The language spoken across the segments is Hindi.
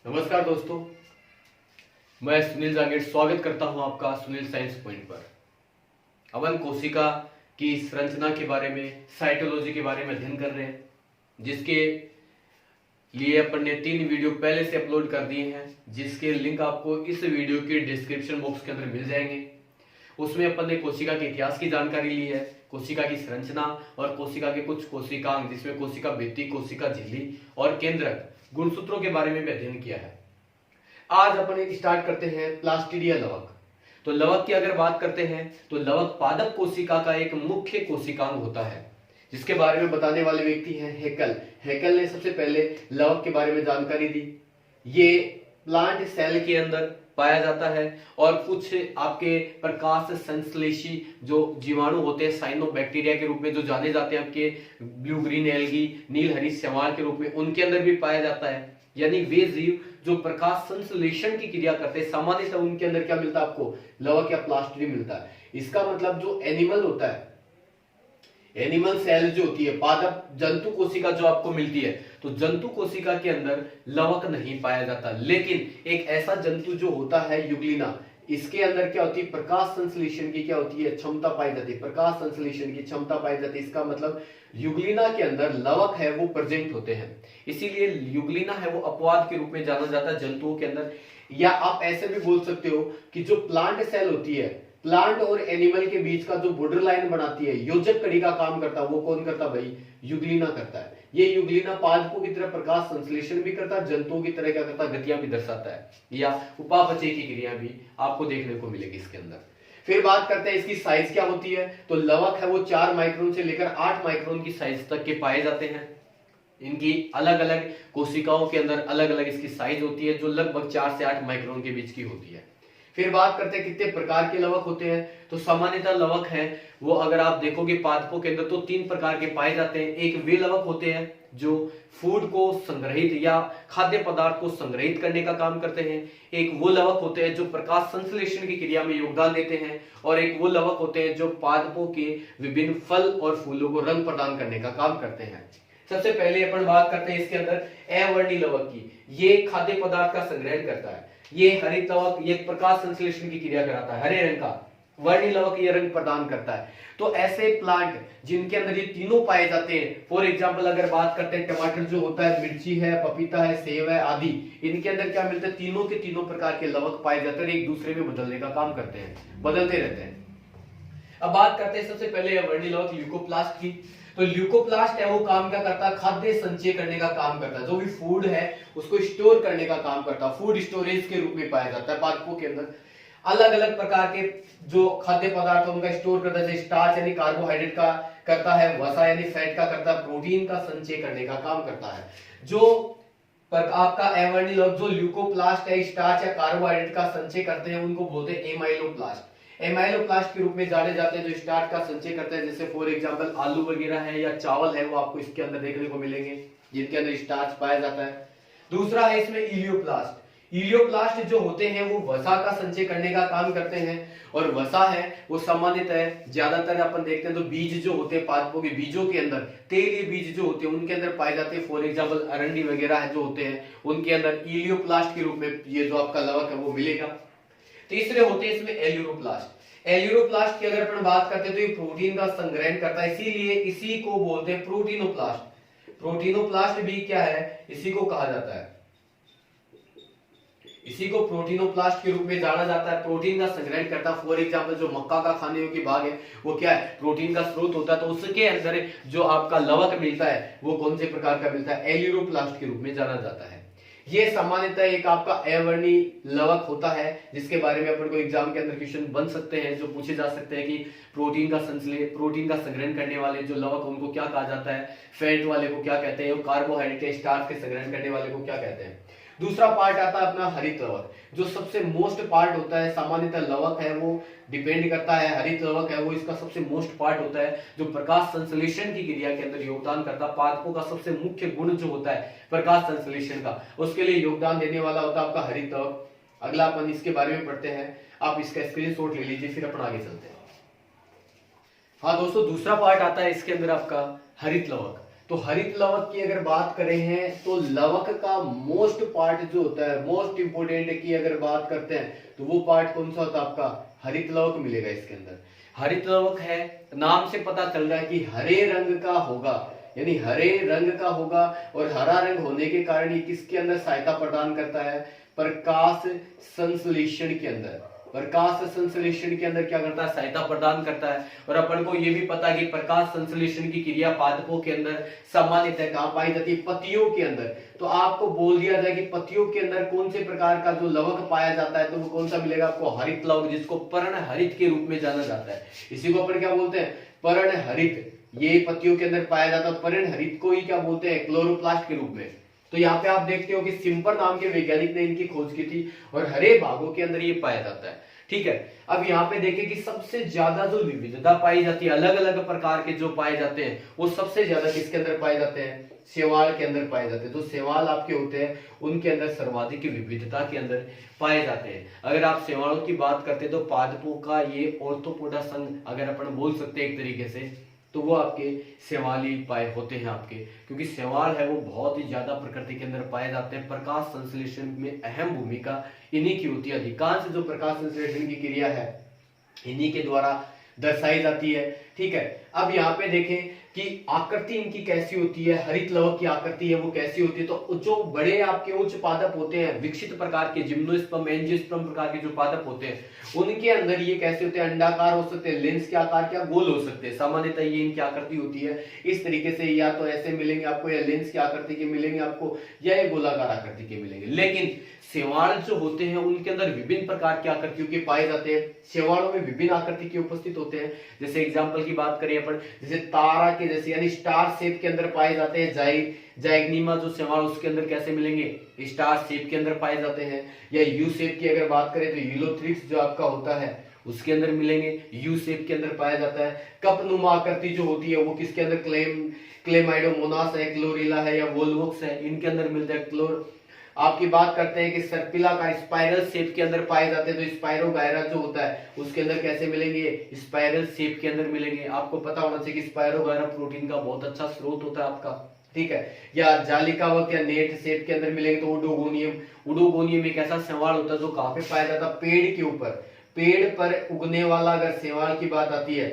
नमस्कार दोस्तों, मैं सुनील जांगेड़ स्वागत करता हूं आपका सुनील साइंस पॉइंट पर। अपन कोशिका की संरचना के बारे में, साइटोलॉजी के बारे में अध्ययन कर रहे हैं, जिसके लिए अपन ने 3 वीडियो पहले से अपलोड कर दिए हैं, जिसके लिंक आपको इस वीडियो के डिस्क्रिप्शन बॉक्स के अंदर मिल जाएंगे। उसमें अपन ने कोशिका के इतिहास की जानकारी ली है, कोशिका की संरचना और कोशिका के कुछ कोशिकांग, जिसमें कोशिका भित्ति, कोशिका झिल्ली और केंद्रक गुणसूत्रों के बारे में भी अध्ययन किया है। आज अपन एक स्टार्ट करते हैं प्लास्टिडिया लवक। तो लवक की अगर बात करते हैं तो लवक पादप कोशिका का एक मुख्य कोशिकांग होता है, जिसके बारे में बताने वाले व्यक्ति हैं हैकेल। हैकेल ने सबसे पहले लवक के बारे में जानकारी दी। ये प्लांट सेल के अंदर पाया जाता है और कुछ आपके प्रकाश संश्लेषी जो जीवाणु होते हैं, साइनोबैक्टीरिया के रूप में जो जाने जाते हैं, आपके ब्लू ग्रीन एल्गी, नील हरी शैवाल के रूप में, उनके अंदर भी पाया जाता है। यानी वे जीव जो प्रकाश संश्लेषण की क्रिया करते हैं, सामान्यतः उनके अंदर क्या मिलता है आपको? लवक या प्लास्टिडी मिलता है। इसका मतलब जो एनिमल होता है, एनिमल सेल जो होती है, पादप जंतु कोशिका जो आपको मिलती है, तो जंतु कोशिका के अंदर लवक नहीं पाया जाता। लेकिन एक ऐसा जंतु जो होता है युग्लिना, इसके अंदर क्या होती है? प्रकाश संश्लेषण की क्या होती है? क्षमता पाई जाती है। प्रकाश संश्लेषण की क्षमता पाई जाती है। इसका मतलब युग्लिना के अंदर लवक है वो प्रेजेंट होते हैं, इसीलिए युग्लिना है वो अपवाद के रूप में जाना जाता है जंतुओं के अंदर। या आप ऐसे भी बोल सकते हो कि जो प्लांट सेल होती है, प्लांट और एनिमल के बीच का जो बॉर्डर लाइन बनाती है, योजक कड़ी का काम करता है, वो कौन करता है भाई? युग्लिना करता है। ये युग्लिना पादपों की तरह प्रकाश संश्लेषण भी करता है, जंतुओं की तरह क्या करता है? गतियां भी दर्शाता है, या उपापचय की क्रिया भी आपको देखने को मिलेगी इसके अंदर। फिर बात करते हैं इसकी साइज क्या होती है। तो लवक है वो 4 माइक्रोन से लेकर 8 माइक्रोन की साइज तक के पाए जाते हैं। इनकी अलग अलग कोशिकाओं के अंदर अलग अलग इसकी साइज होती है, जो लगभग 4 से 8 माइक्रोन के बीच की होती है। फिर बात करते हैं कितने प्रकार के लवक होते हैं। तो सामान्यतः लवक है वो, अगर आप देखोगे पादपों के अंदर, तो 3 प्रकार के पाए जाते हैं। एक वे लवक होते हैं जो फूड को संग्रहित या खाद्य पदार्थ को संग्रहित करने का काम करते हैं। एक वो लवक होते हैं जो प्रकाश संश्लेषण की क्रिया में योगदान देते हैं, और एक वो लवक होते हैं जो पादपों के विभिन्न फल और फूलों को रंग प्रदान करने का काम करते हैं। सबसे पहले अपन बात करते हैं इसके अंदर अवर्णी लवक की। ये खाद्य पदार्थ का संग्रहण करता है। ये हरित लवक ये प्रकाश संश्लेषण की क्रिया कराता है, हरे रंग का। वर्णी लवक ये रंग प्रदान करता है। तो ऐसे प्लांट जिनके अंदर ये तीनों पाए जाते हैं, फॉर एग्जांपल अगर बात करते हैं टमाटर जो होता है, मिर्ची है, पपीता है, सेब है आदि, इनके अंदर क्या मिलता है? तीनों के तीनों प्रकार के लवक पाए जाते हैं, एक दूसरे में बदलने का काम करते हैं, बदलते रहते हैं। अब बात करते हैं सबसे पहले वर्णी लवक ल्यूकोप्लास्ट की। तो ल्यूकोप्लास्ट है वो काम क्या करता है? खाद्य संचय करने का काम करता है। जो भी फूड है उसको स्टोर करने का काम करता है, फूड स्टोरेज के रूप में पाया जाता है पादपों के अंदर। अलग अलग प्रकार के जो खाद्य पदार्थ उनका स्टोर करता है, जैसे स्टार्च यानी कार्बोहाइड्रेट का करता है, वसा यानी फैट का करता है, प्रोटीन का संचय करने का काम करता है। जो पर आपका एवर्णी लवक जो ल्यूकोप्लास्ट है, स्टार्च या कार्बोहाइड्रेट का संचय करते हैं, उनको बोलते हैं एमाइलोप्लास्ट। एमाइलोप्लास्ट के रूप में जाने जाते हैं जो स्टार्च का संचय करते हैं, जैसे फॉर एग्जांपल आलू वगैरह है या चावल है, वो आपको इसके अंदर देखने को मिलेंगे जिनके अंदर स्टार्च पाया जाता है। दूसरा है इसमें इलियोप्लास्ट। इलियोप्लास्ट जो होते हैं वो वसा का संचय करने का काम करते हैं, और वसा है वो सामान्यतः ज्यादातर अपन देखते हैं तो बीज जो होते हैं पादपों के बीजों के अंदर, तेलीय बीज जो होते हैं उनके अंदर पाए जाते हैं। फॉर एग्जांपल अरंडी वगैरह है जो होते हैं, उनके अंदर इलियोप्लास्ट के रूप में ये जो आपका लवक है वो मिलेगा। तीसरे होते हैं इसमें एल्यूरोप्लास्ट। एल्यूरोप्लास्ट की अगर अपन बात करते हैं तो ये प्रोटीन का संग्रहण करता है, इसीलिए इसी को बोलते हैं प्रोटीनोप्लास्ट। प्रोटीनोप्लास्ट भी क्या है? इसी को कहा जाता है, इसी को प्रोटीनोप्लास्ट के रूप में जाना जाता है। प्रोटीन का संग्रहण करता है। फॉर एग्जांपल जो मक्का का खाने योग्य भाग है वो क्या है? प्रोटीन का स्रोत होता है। तो उसके अंदर जो आपका लवक मिलता है वो कौन से प्रकार का मिलता है? एल्यूरोप्लास्ट के रूप में जाना जाता है। ये सामान्यतः एक आपका अवर्णी लवक होता है, जिसके बारे में अपन को एग्जाम के अंदर क्वेश्चन बन सकते हैं, जो पूछे जा सकते हैं कि प्रोटीन का संग्रहण करने वाले जो लवक उनको क्या कहा जाता है, फैट वाले को क्या कहते हैं, कार्बोहाइड्रेट स्टार्च के संग्रहण करने वाले को क्या कहते हैं। दूसरा पार्ट आता है अपना हरित लवक, जो सबसे मोस्ट पार्ट होता है। सामान्यतः लवक है वो डिपेंड करता है, हरित लवक है वो इसका सबसे मोस्ट पार्ट होता है, जो प्रकाश संश्लेषण की क्रिया के अंदर योगदान करता है। पादपों का सबसे मुख्य गुण जो होता है प्रकाश संश्लेषण का, उसके लिए योगदान देने वाला होता है आपका हरित लवक। अगला अपन इसके बारे में पढ़ते हैं, आप इसका स्क्रीनशॉट ले लीजिए, फिर अपन आगे चलते हैं। हाँ दोस्तों, दूसरा पार्ट आता है इसके अंदर आपका हरित लवक। तो हरित लवक की अगर बात करें हैं तो लवक का मोस्ट पार्ट जो होता है, मोस्ट इंपोर्टेंट की अगर बात करते हैं तो वो पार्ट कौन सा होता है आपका, हरित लवक मिलेगा इसके अंदर। हरित लवक है, नाम से पता चल रहा है कि हरे रंग का होगा, यानी हरे रंग का होगा, और हरा रंग होने के कारण ये किसके अंदर सहायता प्रदान करता है, प्रकाश संश्लेषण के अंदर। प्रकाश संश्लेषण के अंदर क्या करता है, सहायता प्रदान करता है। और अपन को ये भी पता है कि प्रकाश संश्लेषण की क्रिया पादपों के अंदर सामान्यतः कहां पाई जाती है, पत्तियों के अंदर। तो आपको बोल दिया जाए कि पत्तियों के अंदर कौन से प्रकार का जो लवक पाया जाता है, तो वो कौन सा मिलेगा आपको, हरित लवक, जिसको पर्णहरित के रूप में जाना जाता है। इसी को अपन क्या बोलते हैं, पर्णहरित। ये पत्तियों के अंदर पाया जाता है, पर्णहरित को ही क्या बोलते हैं, क्लोरोप्लास्ट के रूप में। तो यहाँ पे आप देखते हो कि सिम्पर नाम के वैज्ञानिक ने इनकी खोज की थी, और हरे भागों के अंदर ये पाया जाता है। ठीक है, अब यहाँ पे देखें कि सबसे ज्यादा जो विविधता पाई जाती है, अलग अलग प्रकार के जो पाए जाते हैं, वो सबसे ज्यादा किसके अंदर पाए जाते हैं, शैवाल के अंदर पाए जाते हैं। तो शैवाल आपके होते हैं, उनके अंदर सर्वाधिक विविधता के अंदर पाए जाते हैं। अगर आप शैवालों की बात करते हैं तो पादपों का ये ऑर्थोपोडा संघ अगर अपन बोल सकते हैं एक तरीके से, तो वो आपके शैवाली पाए होते हैं आपके, क्योंकि शैवाल है वो बहुत ही ज्यादा प्रकृति के अंदर पाए जाते हैं। प्रकाश संश्लेषण में अहम भूमिका इन्हीं की होती है। अधिकांश जो प्रकाश संश्लेषण की क्रिया है इन्हीं के द्वारा दर्शाई जाती है। ठीक है, अब यहाँ पे देखें कि आकृति इनकी कैसी होती है, हरित लवक की आकृति है वो कैसी होती है। तो जो बड़े आपके उच्च पादप होते हैं, विकसित प्रकार के जिम्नोस्पर्म एंजियोस्पर्म प्रकार के जो पादप होते हैं, उनके अंदर ये कैसे होते हैं, अंडाकार हो सकते हैं, लेंस के आकार क्या गोल हो सकते हैं। सामान्यतः ये इनकी आकृति होती है इस तरीके से, या तो ऐसे मिलेंगे आपको, या लेंस की आकृति के मिलेंगे आपको, या ये गोलाकार आकृति के मिलेंगे। लेकिन शैवाल जो होते हैं उनके अंदर विभिन्न प्रकार की आकृतियों के पाए जाते हैं। शैवालों में विभिन्न आकृति के उपस्थित होते हैं। जैसे एग्जांपल की बात करें अपन, जैसे तारा के जैसे यानी स्टार शेप के अंदर पाए जाते हैं। जाइग्निमा जो शैवाल उसके अंदर कैसे मिलेंगे, स्टार शेप के अंदर पाए जाते हैं। या यू शेप की अगर बात करें तो यूलोथ्रिक्स जो आपका होता है उसके अंदर मिलेंगे, यू शेप के अंदर पाया जाता है। कपनुमा आकृति जो होती है वो किसके अंदर, क्लेमाइडोमोनास है, क्लोरेला है, या वोल्वोक्स है, इनके अंदर मिलता है। आपकी बात करते हैं कि सर्पिला का स्पाइरल शेप के अंदर पाए जाते हैं। तो स्पाइरोगायरा जो होता है उसके अंदर कैसे मिलेंगे, स्पाइरल शेप के अंदर मिलेंगे। आपको पता होना चाहिए कि स्पाइरोगायरा प्रोटीन का बहुत अच्छा स्रोत होता है आपका। ठीक है, या जालिकावत या नेट शेप के अंदर मिलेंगे। तो उडोगोनियम एक ऐसा शैवाल होता है जो कहां पे पाया जाता है, पेड़ के ऊपर। पेड़ पर उगने वाला अगर शैवाल की बात आती है,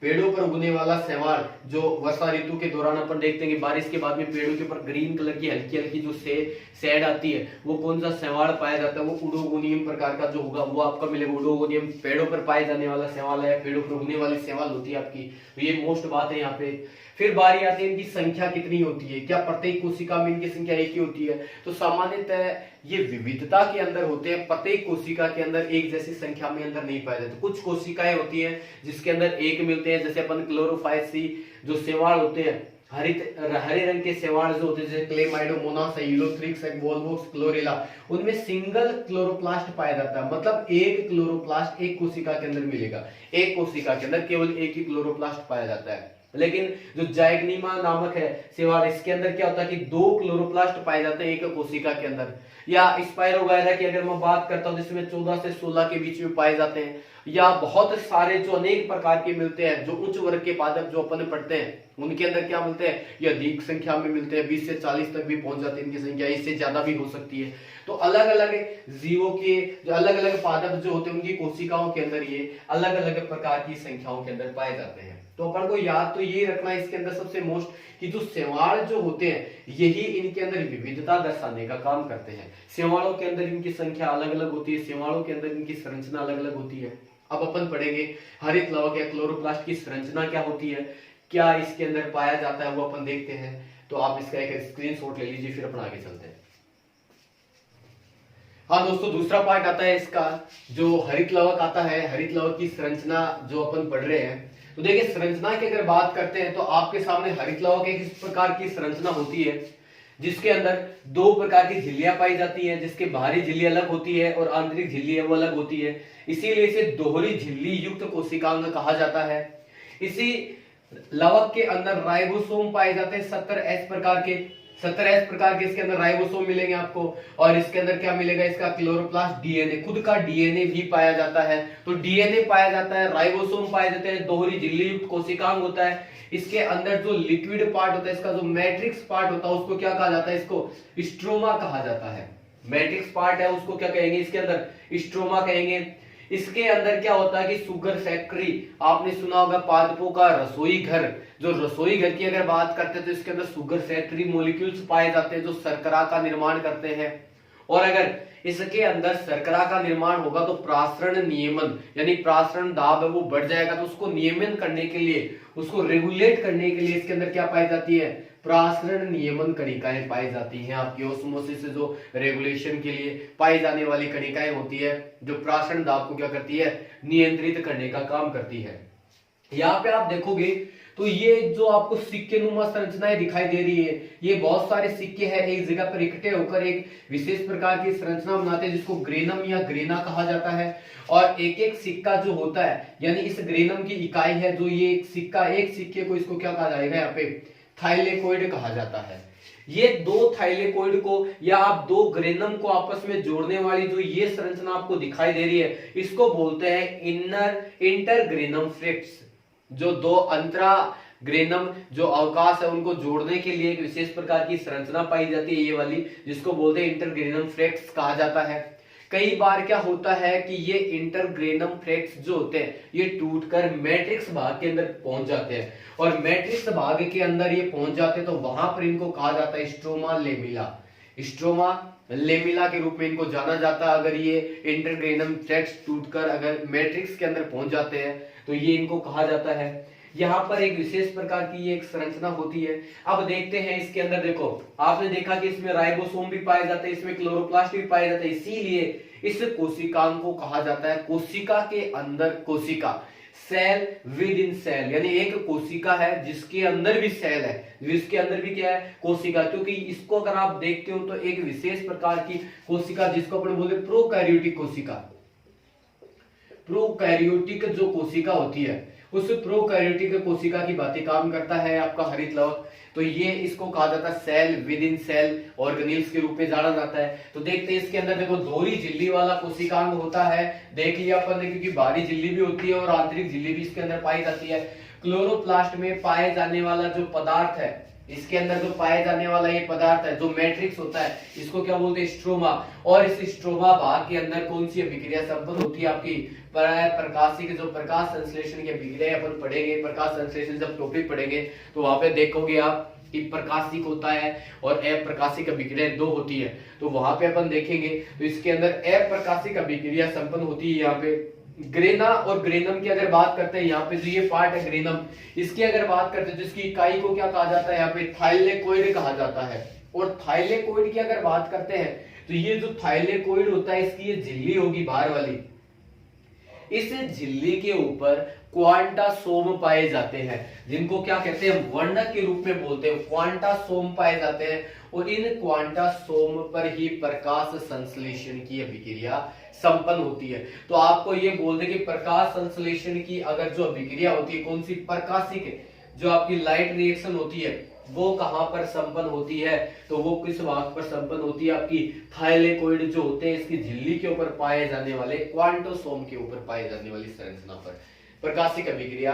पेड़ों पर उगने वाला शैवाल जो वर्षा ऋतु के दौरान अपन देखते हैं कि बारिश के बाद में पेड़ों के ऊपर ग्रीन कलर की हल्की हल्की जो शेड आती है, वो कौन सा शैवाल पाया जाता है, वो उडोगोनियम प्रकार का जो होगा वो आपका मिलेगा। उडोगोनियम पेड़ों पर पाए जाने वाला शैवाल है, पेड़ों पर उगने वाली शैवाल होती है आपकी। तो ये मोस्ट बात है यहाँ पे। फिर बारी आती है इनकी संख्या कितनी होती है, क्या प्रत्येक कोशिका में इनकी संख्या एक ही होती है। तो सामान्यतः ये विविधता के अंदर होते हैं, प्रत्येक कोशिका के अंदर एक जैसी संख्या में अंदर नहीं पाए जाते। कुछ कोशिकाएं होती हैं जिसके अंदर एक मिलते हैं, जैसे अपन क्लोरोफाइसी जो शैवाल होते हैं, हरे रंग के शैवाल जो होते हैं, जैसे क्लेमाइडोमोनास है, यूलोथ्रिक्स है, वोल्वोक्स, क्लोरेला, उनमें सिंगल क्लोरोप्लास्ट पाया जाता है। मतलब एक क्लोरोप्लास्ट एक कोशिका के अंदर मिलेगा, एक कोशिका के अंदर केवल एक ही क्लोरोप्लास्ट पाया जाता है। लेकिन जो जाइग्निमा नामक है शैवाल, इसके अंदर क्या होता है कि 2 क्लोरोप्लास्ट पाए जाते हैं एक कोशिका के अंदर। या स्पाइरोगायरा की अगर मैं बात करता हूं जिसमें 14 से 16 के बीच में पाए जाते हैं। या बहुत सारे जो अनेक प्रकार के मिलते हैं, जो उच्च वर्ग के पादप जो अपन पढ़ते हैं उनके अंदर क्या मिलते हैं, ये अधिक संख्या में मिलते हैं, 20 से 40 तक भी पहुंच जाती है इनकी संख्या, इससे ज्यादा भी हो सकती है। तो अलग अलग जीवों के जो अलग अलग पादप जो होते हैं उनकी कोशिकाओं के अंदर ये अलग अलग प्रकार की संख्याओं के अंदर पाए जाते हैं। तो अपन को याद तो ये रखना है इसके अंदर सबसे मोस्ट कि जो शैवाल जो होते हैं यही इनके अंदर विविधता दर्शाने का काम करते हैं। शैवालों के अंदर इनकी संख्या अलग अलग होती है, शैवालों के अंदर इनकी संरचना अलग अलग होती है। अब अपन पढ़ेंगे हरित लवक या क्लोरोप्लास्ट की संरचना क्या होती है, क्या इसके अंदर पाया जाता है, वो अपन देखते हैं। तो आप इसका एक स्क्रीनशॉट ले लीजिए, फिर अपन आगे चलते हैं। हाँ दोस्तों, दूसरा पार्ट आता है इसका, जो हरित लवक आता है। हरित लवक की संरचना जो अपन पढ़ रहे हैं, तो देखिए संरचना की अगर बात करते हैं तो आपके सामने हरित लवक एक इस प्रकार की संरचना होती है जिसके अंदर 2 प्रकार की झिल्लियां पाई जाती हैं, जिसके बाहरी झिल्ली अलग होती है और आंतरिक झिल्ली है वो अलग होती है। इसीलिए इसे दोहरी झिल्ली युक्त कोशिकांग कहा जाता है। इसी लवक के अंदर राइबोसोम पाए जाते हैं 70 एस प्रकार के। 17 प्रकार के इसके अंदर राइबोसोम मिलेंगे आपको, और इसके अंदर क्या मिलेगा, इसका क्लोरोप्लास्ट डीएनए, खुद का डीएनए भी पाया जाता है। तो डीएनए पाया जाता है, राइबोसोम पाए जाते हैं, दोहरी झिल्ली युक्त कोशिकांग होता है, इसके अंदर जो लिक्विड पार्ट होता है, इसका जो मैट्रिक्स पार्ट होता है उसको क्या कहा जाता है, इसको स्ट्रोमा कहा जाता है। मैट्रिक्स पार्ट है उसको क्या कहेंगे, इसके अंदर स्ट्रोमा कहेंगे। इसके अंदर क्या होता है कि शुगर फैक्ट्री, आपने सुना होगा पादपों का रसोई घर, जो रसोई घर की अगर बात करते हैं तो इसके अंदर शुगर फैक्ट्री मॉलिक्यूल्स पाए जाते हैं जो शर्करा का निर्माण करते हैं। और अगर इसके अंदर शर्करा का निर्माण होगा तो प्रासरण नियमन यानी प्रासरण दाब है वो बढ़ जाएगा, तो उसको नियमन करने के लिए, उसको रेगुलेट करने के लिए इसके अंदर क्या पाई जाती है, प्रासरण नियमन कणिकाएं पाई जाती हैं। आपकी ऑस्मोसिस से जो रेगुलेशन के लिए पाई जाने वाली कणिकाएं होती है जो प्रासरण दाब को क्या करती है, नियंत्रित करने का काम करती है। यहाँ पे आप देखोगे तो ये जो आपको सिक्के नुमा संरचनाएं दिखाई दे रही है, ये बहुत सारे सिक्के हैं एक जगह पर इकट्ठे होकर एक विशेष प्रकार की संरचना बनाते हैं जिसको ग्रेनम या ग्रेना कहा जाता है। और एक एक सिक्का जो होता है यानी इस ग्रेनम की इकाई है, जो ये एक सिक्का, एक सिक्के को इसको क्या कहा जाएगा, यहाँ पे थाइलेकोइड कहा जाता है। ये दो थाइलेकोइड को या आप दो ग्रेनम को आपस में जोड़ने वाली जो ये संरचना आपको दिखाई दे रही है, इसको बोलते हैं इंटरग्रेनम फ्लेक्स। जो दो अंतरा ग्रेनम जो अवकाश है उनको जोड़ने के लिए एक विशेष प्रकार की संरचना पाई जाती है, ये वाली, जिसको बोलते हैं इंटरग्रेनम फ्लेक्स कहा जाता है। कई बार क्या होता है कि ये इंटरग्रेनम फ्लेक्स जो होते हैं ये टूटकर मैट्रिक्स भाग के अंदर पहुंच जाते हैं, और मैट्रिक्स भाग के अंदर ये पहुंच जाते हैं तो वहां पर इनको कहा जाता है स्ट्रोमा लेमिला। स्ट्रोमा लेमिला के रूप में इनको जाना जाता है। अगर ये इंटरग्रेनम फ्लेक्स टूटकर अगर मैट्रिक्स के अंदर पहुंच जाते हैं तो ये इनको कहा जाता है। यहाँ पर एक विशेष प्रकार की एक संरचना होती है। अब देखते हैं इसके अंदर, देखो आपने देखा कि इसमें राइबोसोम भी पाए जाते हैं, इसमें क्लोरोप्लास्ट भी पाए जाते हैं, इसीलिए इस कोशिकांग को कहा जाता है कोशिका के अंदर कोशिका, सेल विद इन सेल, यानी एक कोशिका है जिसके अंदर भी सेल है, जिसके अंदर भी क्या है, कोशिका। क्योंकि इसको अगर आप देखते हो तो एक विशेष प्रकार की कोशिका जिसको अपन बोलते हैं प्रोकैरियोटिक कोशिका, प्रोकैरियोटिक जो कोशिका होती है उस प्रोकैरियोटिक कोशिका की बातें काम करता है आपका हरित लवक। तो ये इसको कहा जाता है cell within cell organelles के रूप में जाना जाता है। तो देखते हैं इसके अंदर, देखो दोहरी झिल्ली वाला कोशिकांग होता है, देख लिया अपन ने, क्योंकि बाहरी झिल्ली भी होती है और आंतरिक झिल्ली भी इसके अंदर पाई जाती है। क्लोरोप्लास्ट में पाए जाने वाला जो पदार्थ है, इसके अंदर जो पाए जाने वाला ये पदार्थ है जो मैट्रिक्स होता है, इसको क्या बोलते हैं, स्ट्रोमा। और इस स्ट्रोमा भाग के अंदर कौन सी अभिक्रिया संपन्न होती है, आपकी प्रकाशिक जो प्रकाश संश्लेषण की अभिक्रिया अपन पढ़ेंगे, प्रकाश संश्लेषण जब टॉपिक पढ़ेंगे तो वहां पे देखोगे आप कि प्रकाशिक होता है और अप्रकाशिक अभिक्रिया दो होती है, तो वहां पे अपन देखेंगे। तो इसके अंदर अप्रकाशिक अभिक्रिया संपन्न होती है। यहाँ पे ग्रेना और ग्रेनम की अगर बात करते हैं, यहाँ पे जो ये पार्ट है ग्रेनम, इसकी अगर बात करते हैं तो इसकी इकाई को क्या कहा जाता है, यहाँ पे थाइलेकोइड कहा जाता है। और थाइलेकोइड की अगर बात करते हैं तो ये जो थाइलेकोइड होता है इसकी ये झिल्ली होगी बाहर वाली, इस झिल्ली के ऊपर क्वांटासोम पाए जाते हैं, जिनको क्या कहते हैं, वर्णक के रूप में बोलते हैं, क्वांटासोम पाए जाते हैं। और इन क्वांटासोम पर ही प्रकाश संश्लेषण की अभिक्रिया संपन्न होती है। तो आपको ये बोल दे कि प्रकाश संश्लेषण की अगर जो अभिक्रिया होती है, कौन सी, प्रकाशिक जो आपकी लाइट रिएक्शन होती है वो कहां पर संपन्न होती है, तो वो किस भाग पर संपन्न होती है, आपकी थाइलेकोइड जो होते हैं इसकी झिल्ली के ऊपर पाए जाने वाले क्वांटोसोम के ऊपर पाए जाने वाली संरचना पर प्रकाशिक अभिक्रिया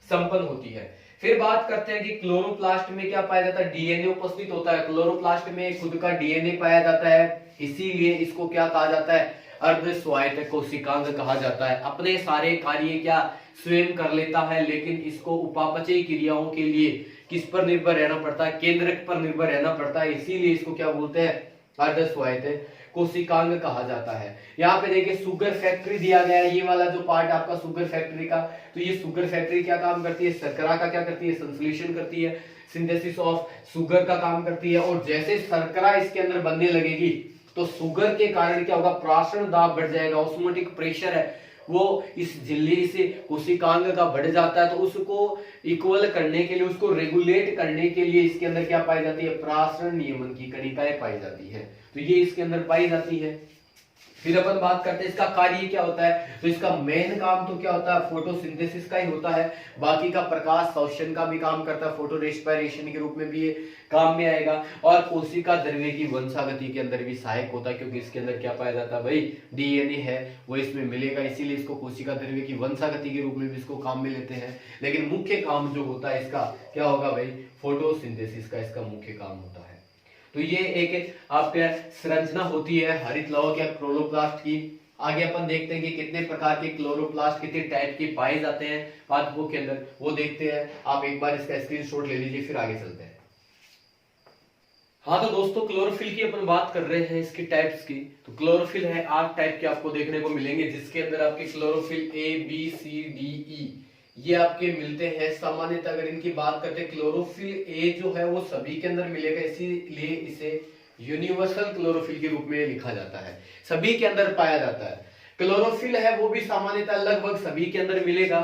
संपन्न होती है। फिर बात करते हैं कि क्लोरोप्लास्ट में क्या पाया जाता है, डीएनए उपस्थित होता है। क्लोरोप्लास्ट में खुद का डीएनए पाया जाता है, इसीलिए इसको क्या कहा जाता है, अर्ध स्वायत्त कोशिकांग कहा जाता है। अपने सारे कार्य क्या स्वयं कर लेता है, लेकिन इसको उपापचयी क्रियाओं के लिए किस पर निर्भर रहना पड़ता है, केंद्रक पर निर्भर रहना पड़ता है, इसीलिए इसको क्या बोलते हैं, अर्ध स्वायत्त कोशिकांग कहा जाता है। यहाँ पे देखिए शुगर फैक्ट्री दिया गया है, ये वाला जो पार्ट आपका शुगर फैक्ट्री का, तो ये शुगर फैक्ट्री क्या काम करती है, शर्करा का क्या करती है, संश्लेषण करती है, सिंथेसिस ऑफ शुगर का काम करती है। और जैसे शर्करा इसके अंदर बनने लगेगी तो शुगर के कारण क्या होगा, प्राशरण दाब बढ़ जाएगा, ऑस्मोटिक प्रेशर है वो इस झिल्ली से कोशिकांग का बढ़ जाता है। तो उसको इक्वल करने के लिए, उसको रेगुलेट करने के लिए इसके अंदर क्या पाई जाती है, प्रासरण नियमन की कणिकाएं पाई जाती है। तो ये इसके अंदर पाई जाती है। फिर अपन बात करते हैं इसका कार्य क्या होता है। तो इसका मेन काम तो क्या होता है, फोटोसिंथेसिस का ही होता है। बाकी का प्रकाश संश्लेषण का भी काम करता है, फोटो रेस्पिरेशन के रूप में भी ये काम में आएगा। और कोशिका द्रव्य की वंशागति के अंदर भी सहायक होता है, क्योंकि इसके अंदर क्या पाया जाता है भाई, डीएनए है वो इसमें मिलेगा, इसीलिए इसको कोशिका द्रव्य की वंशागति के रूप में भी इसको काम में लेते हैं। लेकिन मुख्य काम जो होता है इसका क्या होगा भाई, फोटोसिंथेसिस का इसका मुख्य काम होता है। तो ये एक आपके संरचना होती है हरित लवक या क्लोरोप्लास्ट की। आगे अपन देखते हैं कि कितने प्रकार के क्लोरोप्लास्ट, कितने टाइप के पाए जाते हैं पादपों के अंदर, वो देखते हैं। आप एक बार इसका स्क्रीनशॉट ले लीजिए, फिर आगे चलते हैं। हाँ तो दोस्तों, क्लोरोफिल की अपन बात कर रहे हैं, इसकी टाइप्स की। तो क्लोरोफिल है 8 टाइप के आपको देखने को मिलेंगे, जिसके अंदर आपके chlorophyll A B C D E ये आपके मिलते हैं। सामान्यतः अगर इनकी बात करते हैं, क्लोरोफिल ए जो है वो सभी के अंदर मिलेगा, इसीलिए इसे यूनिवर्सल क्लोरोफिल के रूप में लिखा जाता है, सभी के अंदर पाया जाता है। क्लोरोफिल है वो भी सामान्यतः लगभग सभी के अंदर मिलेगा,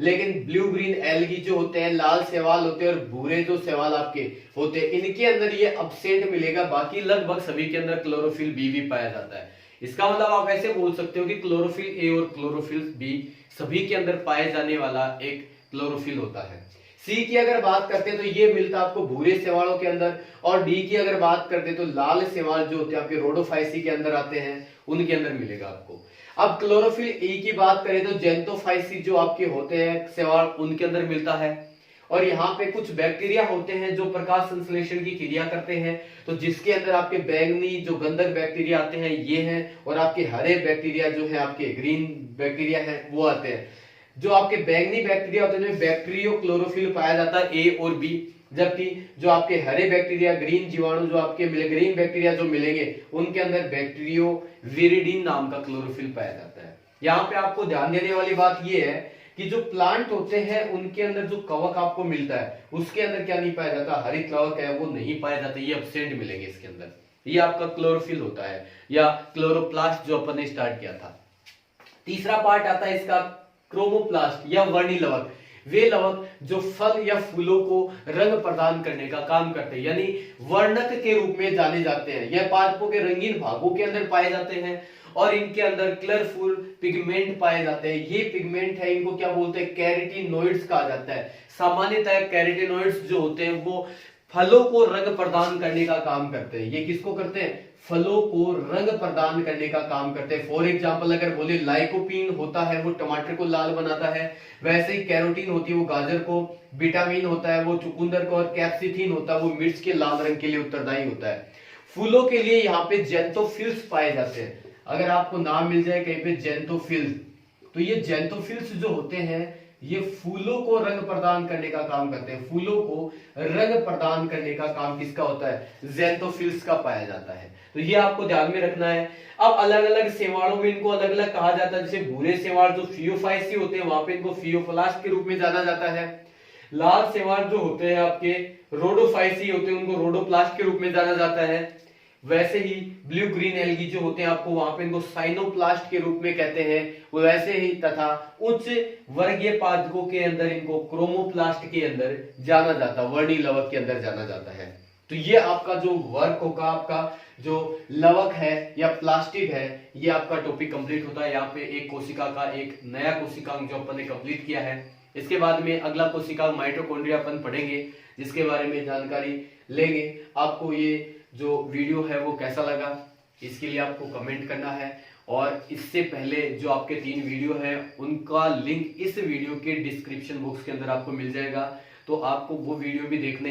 लेकिन ब्लू ग्रीन एल्गी जो होते हैं, लाल शैवाल होते हैं और भूरे जो शैवाल आपके होते हैं, इनके अंदर ये एब्सेंट मिलेगा। बाकी लगभग सभी के अंदर क्लोरोफिल बी भी पाया जाता है। इसका मतलब आप ऐसे बोल सकते हो कि क्लोरोफिल ए और क्लोरोफिल बी सभी के अंदर पाए जाने वाला एक क्लोरोफिल होता है। सी की अगर बात करते हैं तो ये मिलता है आपको भूरे शैवालों के अंदर, और डी की अगर बात करते हैं तो लाल शैवाल जो होते हैं आपके रोडोफाइसी के अंदर आते हैं, उनके अंदर मिलेगा आपको। अब क्लोरोफिल ई की बात करें तो जेंटोफाइसी जो आपके होते हैं शैवाल, उनके अंदर मिलता है। और यहाँ पे कुछ बैक्टीरिया होते हैं जो प्रकाश संश्लेषण की क्रिया करते हैं, तो जिसके अंदर आपके बैंगनी जो गंधक बैक्टीरिया आते हैं ये हैं, और आपके हरे बैक्टीरिया जो है आपके ग्रीन बैक्टीरिया है वो आते हैं। जो आपके बैंगनी बैक्टीरिया होते हैं बैक्टीरियो क्लोरोफिल पाया जाता है ए और बी, जबकि जो आपके हरे बैक्टीरिया ग्रीन जीवाणु जो आपके मिले, ग्रीन बैक्टीरिया जो मिलेंगे उनके अंदर बैक्टीरियो विरिडीन नाम का क्लोरोफिल पाया जाता है। यहाँ पे आपको ध्यान देने वाली बात यह है कि जो प्लांट होते हैं उनके अंदर जो कवक आपको मिलता है उसके अंदर क्या नहीं पाया जाता, हरित कवक है वो नहीं पाया जाता, ये एब्सेंट मिलेंगे इसके अंदर। ये आपका क्लोरोफिल होता है या क्लोरोप्लास्ट जो अपन ने स्टार्ट किया था। तीसरा पार्ट आता है इसका क्रोमोप्लास्ट या वर्णी लवक। वे लवक जो फल या फूलों को रंग प्रदान करने का काम करते हैं, यानी वर्णक के रूप में जाने जाते हैं। यह पादपों के रंगीन भागों के अंदर पाए जाते हैं और इनके अंदर कलरफुल पिगमेंट पाए जाते हैं। ये पिगमेंट है, इनको क्या बोलते हैं, कैरोटीनॉइड्स कहा जाता है। सामान्यतः कैरोटीनॉइड्स जो होते हैं वो फलों को रंग प्रदान करने का काम करते हैं। ये किसको करते हैं, फलों को रंग प्रदान करने का काम करते हैं। फॉर एग्जांपल अगर बोले लाइकोपीन होता है वो टमाटर को लाल बनाता है, वैसे ही कैरोटीन होती है वो गाजर को, विटामिन होता है वो चुकंदर को, और कैप्सिथिन होता है वो मिर्च के लाल रंग के लिए उत्तरदायी होता है। फूलों के लिए यहाँ पे जेंथोफिल्स पाए जाते हैं। अगर आपको नाम मिल जाए कहीं पे जेंथोफिल्स, तो ये जेंथोफिल्स जो होते हैं ये फूलों को रंग प्रदान करने का काम करते हैं। फूलों को रंग प्रदान करने का काम किसका होता है, जेंथोफिल्स का पाया जाता है। तो ये आपको ध्यान में रखना है। अब अलग अलग शैवालों में इनको अलग अलग कहा जाता है। जैसे भूरे शैवाल जो फियोफाइसी होते हैं वहां पे इनको फियोप्लास्ट के रूप में जाना जाता है। लाल शैवाल जो होते हैं आपके रोडोफाइसी होते हैं उनको रोडोप्लास्ट के रूप में जाना जाता है। वैसे ही ब्लू ग्रीन एल्गी जो होते हैं आपको वहां पे इनको साइनोप्लास्ट के रूप में कहते हैं। वैसे ही तथा उच्च वर्गीय पादपों के अंदर इनको क्रोमोप्लास्ट के अंदर जाना जाता है, वर्णी लवक के अंदर जाना जाता है। तो ये आपका जो वर्क होगा, आपका जो लवक है या प्लास्टिक है, ये आपका टॉपिक कंप्लीट होता है। यहाँ पे एक कोशिका का एक नया कोशिकांग जो अपन ने कंप्लीट किया है। इसके बाद में अगला कोशिकांग माइटोकॉन्ड्रिया अपन पढ़ेंगे, जिसके बारे में जानकारी लेंगे। आपको ये जो वीडियो है वो कैसा लगा, इसके लिए आपको कमेंट करना है। और इससे पहले जो आपके 3 वीडियो है उनका लिंक इस वीडियो के डिस्क्रिप्शन बॉक्स के अंदर आपको मिल जाएगा, तो आपको वो वीडियो भी देखने